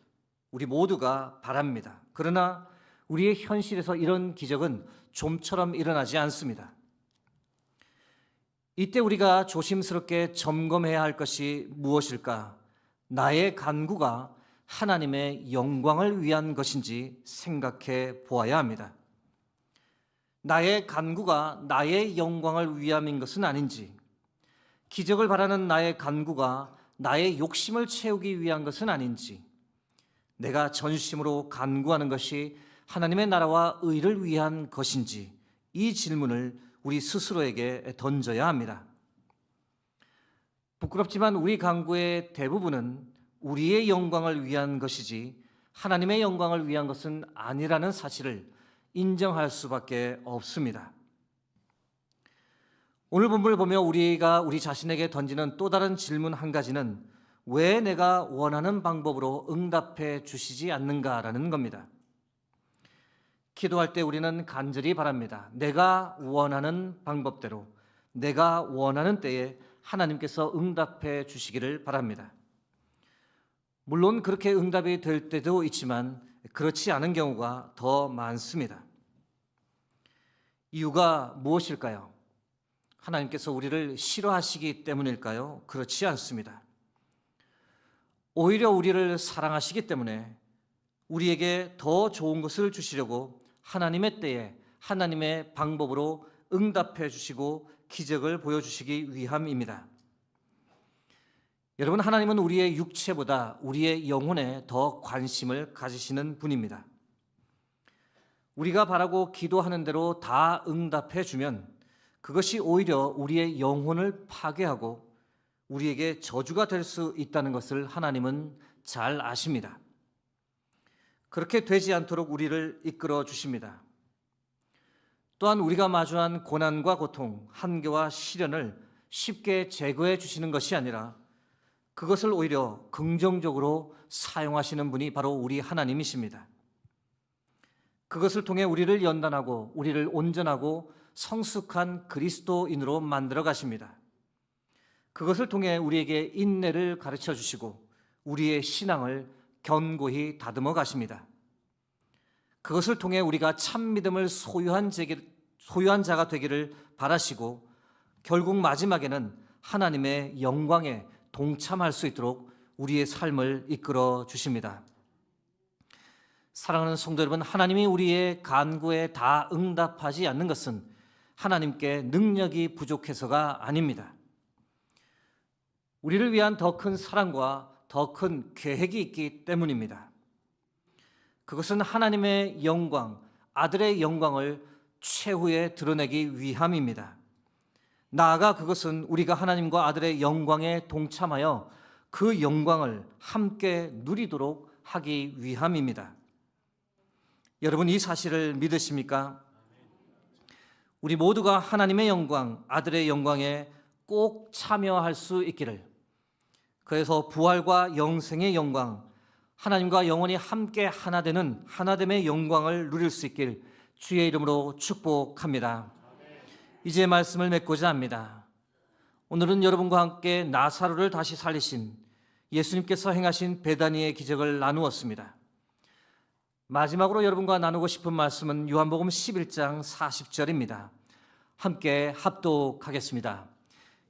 우리 모두가 바랍니다. 그러나 우리의 현실에서 이런 기적은 좀처럼 일어나지 않습니다. 이때 우리가 조심스럽게 점검해야 할 것이 무엇일까? 나의 간구가 하나님의 영광을 위한 것인지 생각해 보아야 합니다. 나의 간구가 나의 영광을 위함인 것은 아닌지, 기적을 바라는 나의 간구가 나의 욕심을 채우기 위한 것은 아닌지, 내가 전심으로 간구하는 것이 하나님의 나라와 의를 위한 것인지, 이 질문을 우리 스스로에게 던져야 합니다. 부끄럽지만 우리 간구의 대부분은 우리의 영광을 위한 것이지 하나님의 영광을 위한 것은 아니라는 사실을 인정할 수밖에 없습니다. 오늘 본문을 보며 우리가 우리 자신에게 던지는 또 다른 질문 한 가지는 왜 내가 원하는 방법으로 응답해 주시지 않는가라는 겁니다. 기도할 때 우리는 간절히 바랍니다. 내가 원하는 방법대로, 내가 원하는 때에 하나님께서 응답해 주시기를 바랍니다. 물론 그렇게 응답이 될 때도 있지만 그렇지 않은 경우가 더 많습니다. 이유가 무엇일까요? 하나님께서 우리를 싫어하시기 때문일까요? 그렇지 않습니다. 오히려 우리를 사랑하시기 때문에 우리에게 더 좋은 것을 주시려고 하나님의 때에 하나님의 방법으로 응답해 주시고 기적을 보여주시기 위함입니다. 여러분, 하나님은 우리의 육체보다 우리의 영혼에 더 관심을 가지시는 분입니다. 우리가 바라고 기도하는 대로 다 응답해 주면 그것이 오히려 우리의 영혼을 파괴하고 우리에게 저주가 될 수 있다는 것을 하나님은 잘 아십니다. 그렇게 되지 않도록 우리를 이끌어 주십니다. 또한 우리가 마주한 고난과 고통, 한계와 시련을 쉽게 제거해 주시는 것이 아니라 그것을 오히려 긍정적으로 사용하시는 분이 바로 우리 하나님이십니다. 그것을 통해 우리를 연단하고 우리를 온전하고 성숙한 그리스도인으로 만들어 가십니다. 그것을 통해 우리에게 인내를 가르쳐 주시고 우리의 신앙을 견고히 다듬어 가십니다. 그것을 통해 우리가 참 믿음을 소유한 자가 되기를 바라시고 결국 마지막에는 하나님의 영광에 동참할 수 있도록 우리의 삶을 이끌어 주십니다. 사랑하는 성도 여러분, 하나님이 우리의 간구에 다 응답하지 않는 것은 하나님께 능력이 부족해서가 아닙니다. 우리를 위한 더 큰 사랑과 더 큰 계획이 있기 때문입니다. 그것은 하나님의 영광, 아들의 영광을 최후에 드러내기 위함입니다. 나아가 그것은 우리가 하나님과 아들의 영광에 동참하여 그 영광을 함께 누리도록 하기 위함입니다. 여러분, 이 사실을 믿으십니까? 우리 모두가 하나님의 영광, 아들의 영광에 꼭 참여할 수 있기를, 그래서 부활과 영생의 영광, 하나님과 영원히 함께 하나 되는 하나됨의 영광을 누릴 수 있길 주의 이름으로 축복합니다. 이제 말씀을 맺고자 합니다. 오늘은 여러분과 함께 나사로를 다시 살리신 예수님께서 행하신 베다니의 기적을 나누었습니다. 마지막으로 여러분과 나누고 싶은 말씀은 요한복음 11장 40절입니다. 함께 합독하겠습니다.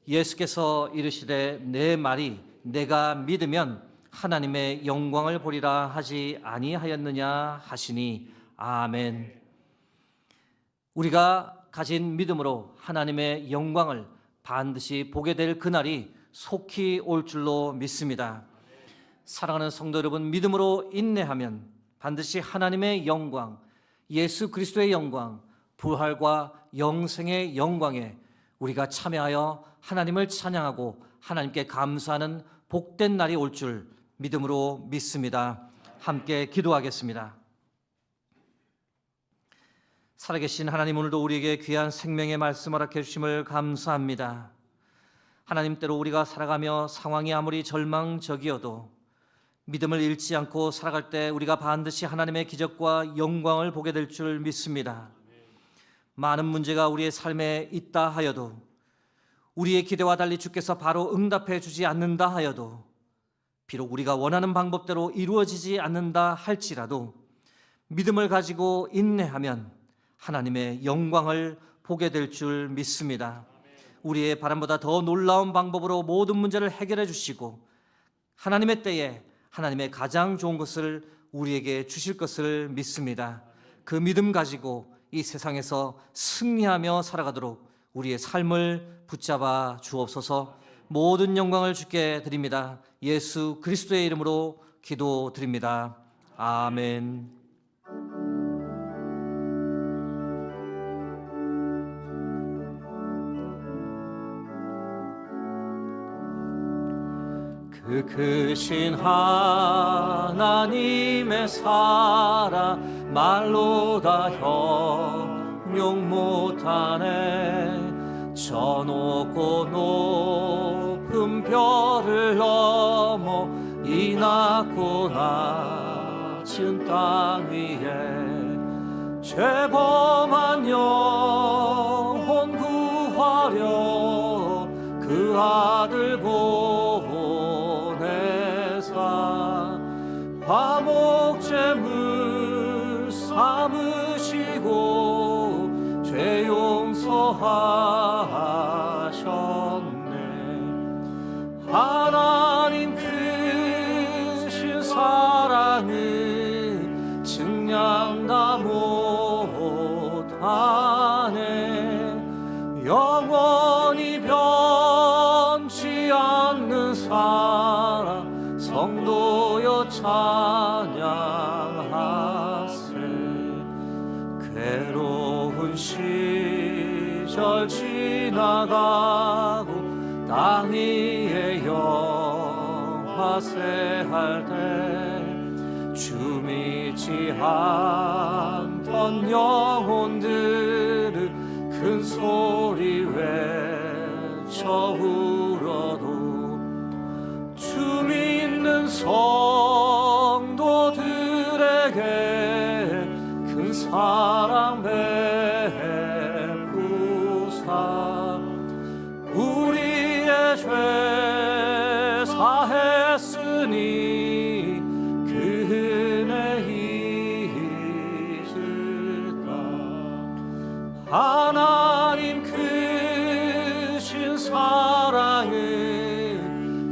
예수께서 이르시되 내 말이 내가 믿으면 하나님의 영광을 보리라 하지 아니하였느냐 하시니 아멘. 우리가 가진 믿음으로 하나님의 영광을 반드시 보게 될 그날이 속히 올 줄로 믿습니다. 사랑하는 성도 여러분, 믿음으로 인내하면 반드시 하나님의 영광, 예수 그리스도의 영광, 부활과 영생의 영광에 우리가 참여하여 하나님을 찬양하고 하나님께 감사하는 복된 날이 올 줄 믿음으로 믿습니다. 함께 기도하겠습니다. 살아계신 하나님, 오늘도 우리에게 귀한 생명의 말씀 허락해 주심을 감사합니다. 하나님대로 우리가 살아가며 상황이 아무리 절망적이어도 믿음을 잃지 않고 살아갈 때 우리가 반드시 하나님의 기적과 영광을 보게 될 줄 믿습니다. 많은 문제가 우리의 삶에 있다 하여도, 우리의 기대와 달리 주께서 바로 응답해 주지 않는다 하여도, 비록 우리가 원하는 방법대로 이루어지지 않는다 할지라도 믿음을 가지고 인내하면 하나님의 영광을 보게 될 줄 믿습니다. 우리의 바람보다 더 놀라운 방법으로 모든 문제를 해결해 주시고 하나님의 때에 하나님의 가장 좋은 것을 우리에게 주실 것을 믿습니다. 그 믿음 가지고 이 세상에서 승리하며 살아가도록 우리의 삶을 붙잡아 주옵소서. 모든 영광을 주께 드립니다. 예수 그리스도의 이름으로 기도드립니다. 아멘. 그 크신 하나님의 사랑 말로 다 형용 못하네. 저 높고 높은 별을 넘어 이 낮고 낮은 땅 위에 죄범한 영혼 구하려 그 아들 보내사 화목제물 삼으시고 죄 용서하셨네. 하나님 크신 사랑은 증량다 못하네. 영원히 변치 않는 사랑 성도여 찬양하세. 괴로운 시절 지나가고 땅 위에 영화세할 때 주 믿지 않던 영혼들은 큰 소리 외쳐 울어도 주 믿는 성도들에게 큰 사랑 베푸사 우리의 죄 사했으니 그 은혜 잊을까. 하나님 크신 사랑은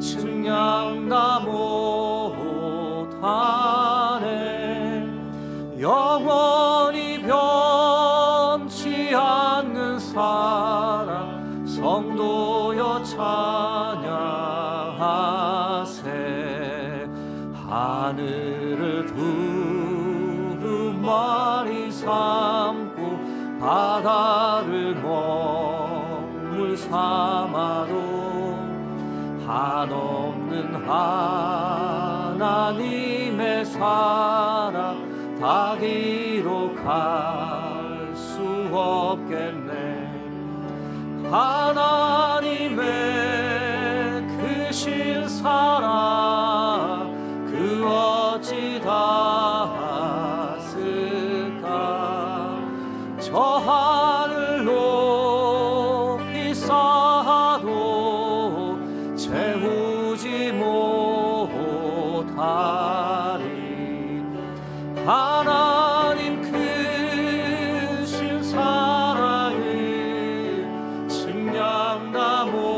증량다 못하네. 영원히 변치 않는 사랑 성도여 찬양하세. 하늘을 두루마리 삼고 바다를 먹물 삼아도 한없는 하나님의 사랑 다 기록할 수 없겠네. 하나님의 크신 사랑 그 어찌 닿았을까. 저 하늘 높이 쌓아도 채우지 못하리. 하나님 크신 사랑을 증량다 못하네.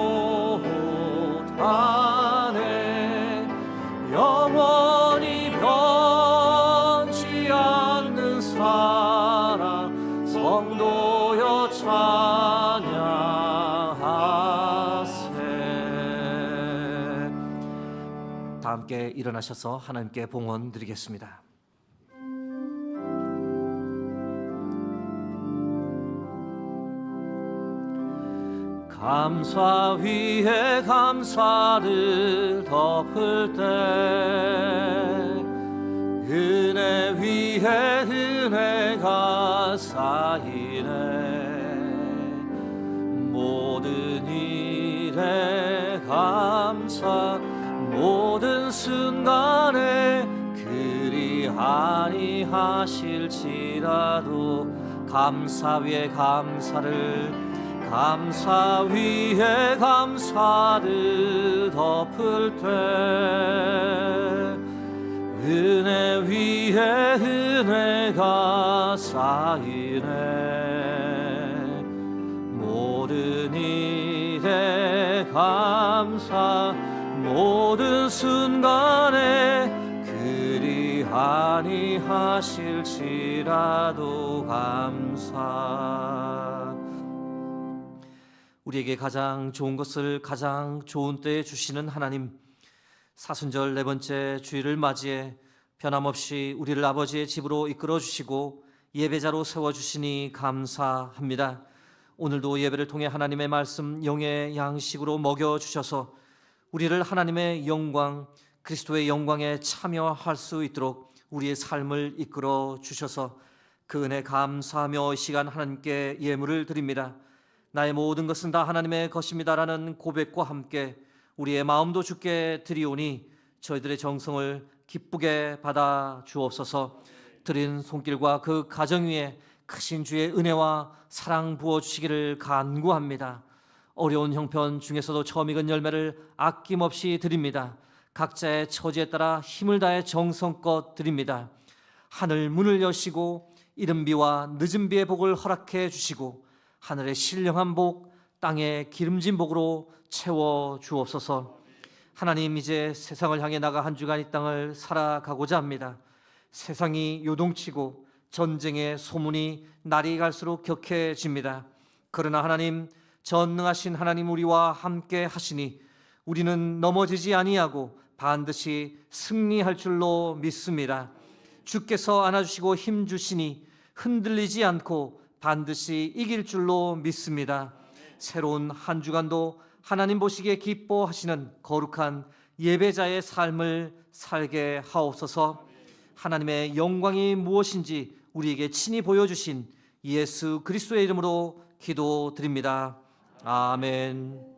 영원히 변치 않는 사랑 성도여 찬양하세. 다 함께 일어나셔서 하나님께 봉헌 드리겠습니다. 감사 위에 감사를 덮을 때 은혜 위에 은혜가 쌓이네. 모든 일에 감사 모든 순간에 그리 아니하실지라도 감사 위에 감사를 감사 위에 감사를 덮을 때 은혜 위에 은혜가 쌓이네. 모든 일에 감사 모든 순간에 그리 아니하실지라도 감사. 우리에게 가장 좋은 것을 가장 좋은 때에 주시는 하나님, 사순절 네 번째 주일을 맞이해 변함없이 우리를 아버지의 집으로 이끌어 주시고 예배자로 세워주시니 감사합니다. 오늘도 예배를 통해 하나님의 말씀 영의 양식으로 먹여주셔서 우리를 하나님의 영광, 그리스도의 영광에 참여할 수 있도록 우리의 삶을 이끌어 주셔서 그 은혜 감사하며 이 시간 하나님께 예물을 드립니다. 나의 모든 것은 다 하나님의 것입니다라는 고백과 함께 우리의 마음도 주께 드리오니 저희들의 정성을 기쁘게 받아 주옵소서. 드린 손길과 그 가정 위에 크신 주의 은혜와 사랑 부어주시기를 간구합니다. 어려운 형편 중에서도 처음 익은 열매를 아낌없이 드립니다. 각자의 처지에 따라 힘을 다해 정성껏 드립니다. 하늘 문을 여시고 이른 비와 늦은 비의 복을 허락해 주시고 하늘의 신령한 복, 땅의 기름진 복으로 채워 주옵소서. 하나님, 이제 세상을 향해 나가 한 주간 이 땅을 살아가고자 합니다. 세상이 요동치고 전쟁의 소문이 날이 갈수록 격해집니다. 그러나 하나님, 전능하신 하나님 우리와 함께 하시니 우리는 넘어지지 아니하고 반드시 승리할 줄로 믿습니다. 주께서 안아주시고 힘주시니 흔들리지 않고 반드시 이길 줄로 믿습니다. 새로운 한 주간도 하나님 보시기에 기뻐하시는 거룩한 예배자의 삶을 살게 하옵소서. 하나님의 영광이 무엇인지 우리에게 친히 보여주신 예수 그리스도의 이름으로 기도드립니다. 아멘.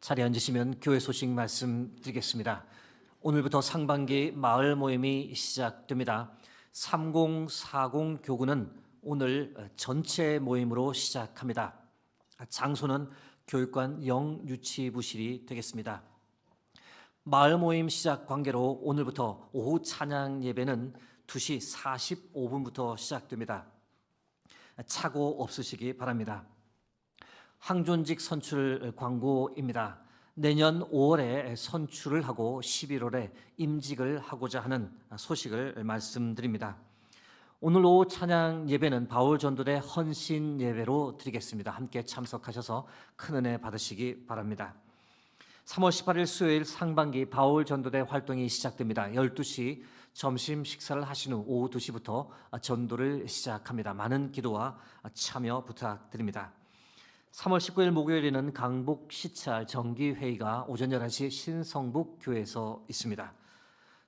자리에 앉으시면 교회 소식 말씀드리겠습니다. 오늘부터 상반기 마을 모임이 시작됩니다. 3040 교구는 오늘 전체 모임으로 시작합니다. 장소는 교육관 영유치부실이 되겠습니다. 마을 모임 시작 관계로 오늘부터 오후 찬양 예배는 2시 45분부터 시작됩니다. 착오 없으시기 바랍니다. 항존직 선출 광고입니다. 내년 5월에 선출을 하고 11월에 임직을 하고자 하는 소식을 말씀드립니다. 오늘 오후 찬양 예배는 바울 전도대 헌신 예배로 드리겠습니다. 함께 참석하셔서 큰 은혜 받으시기 바랍니다. 3월 18일 수요일 상반기 바울 전도대 활동이 시작됩니다. 12시 점심 식사를 하신 후 오후 2시부터 전도를 시작합니다. 많은 기도와 참여 부탁드립니다. 3월 19일 목요일에는 강북 시찰 정기회의가 오전 11시 신성북 교회에서 있습니다.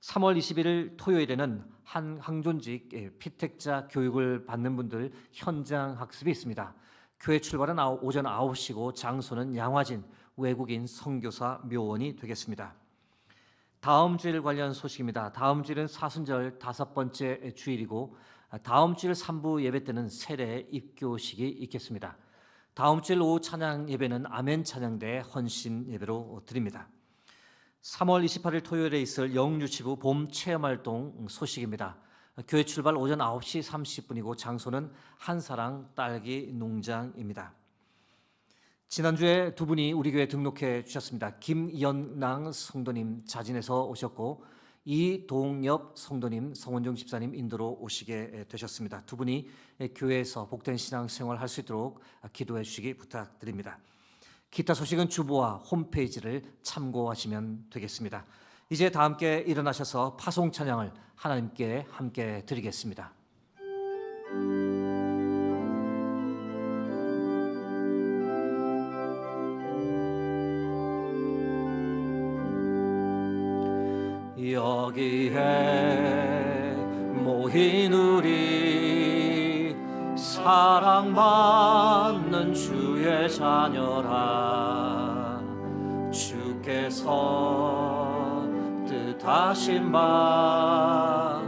3월 21일 토요일에는 한 항존직 피택자 교육을 받는 분들 현장 학습이 있습니다. 교회 출발은 오전 9시고 장소는 양화진 외국인 선교사 묘원이 되겠습니다. 다음 주일 관련 소식입니다. 다음 주일은 사순절 5번째 주일이고 다음 주일 3부 예배 때는 세례 입교식이 있겠습니다. 다음 주일 오후 찬양 예배는 아멘 찬양대 헌신 예배로 드립니다. 3월 28일 토요일에 있을 영유치부 봄 체험활동 소식입니다. 교회 출발 오전 9시 30분이고 장소는 한사랑 딸기 농장입니다. 지난주에 두 분이 우리 교회 등록해 주셨습니다. 김연랑 성도님 자진해서 오셨고 이동엽 성도님, 성원종 집사님 인도로 오시게 되셨습니다. 두 분이 교회에서 복된 신앙생활 할 수 있도록 기도해 주시기 부탁드립니다. 기타 소식은 주보와 홈페이지를 참고하시면 되겠습니다. 이제 다 함께 일어나셔서 파송 찬양을 하나님께 함께 드리겠습니다. 여기에 모인 우리 사랑받는 주의 자녀라. 주께서 뜻하신 바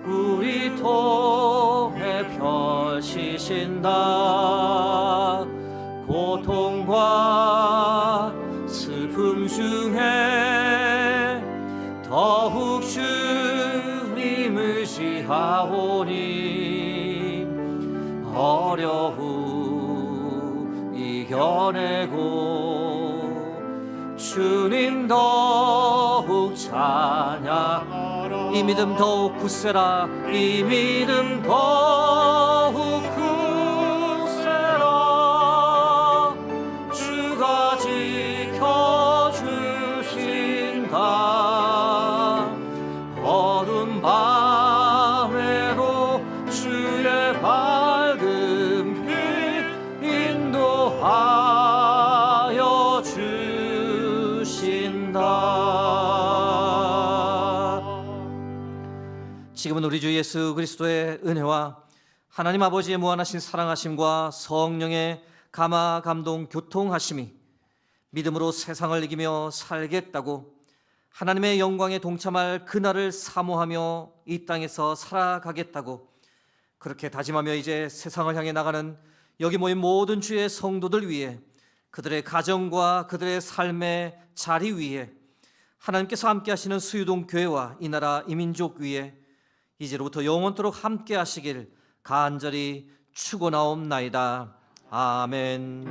우리 통해 펼치신다. 고통과 슬픔 중에 더욱 주님을 의지하오니 어려움 이겨내고 주님 더욱 찬양. 이 믿음 더욱 굳세라. 이 믿음 더욱 굳세라. 주가 지켜주신다. 어두운 밤에도 주의 밝은 빛 인도하여 주신다. 지금은 우리 주 예수 그리스도의 은혜와 하나님 아버지의 무한하신 사랑하심과 성령의 감화 감동 교통하심이 믿음으로 세상을 이기며 살겠다고 하나님의 영광에 동참할 그날을 사모하며 이 땅에서 살아가겠다고 그렇게 다짐하며 이제 세상을 향해 나가는 여기 모인 모든 주의 성도들 위해, 그들의 가정과 그들의 삶의 자리 위에, 하나님께서 함께 하시는 수유동 교회와 이 나라 이 민족 위에 이제로부터 영원토록 함께 하시길 간절히 축원하옵나이다. 아멘.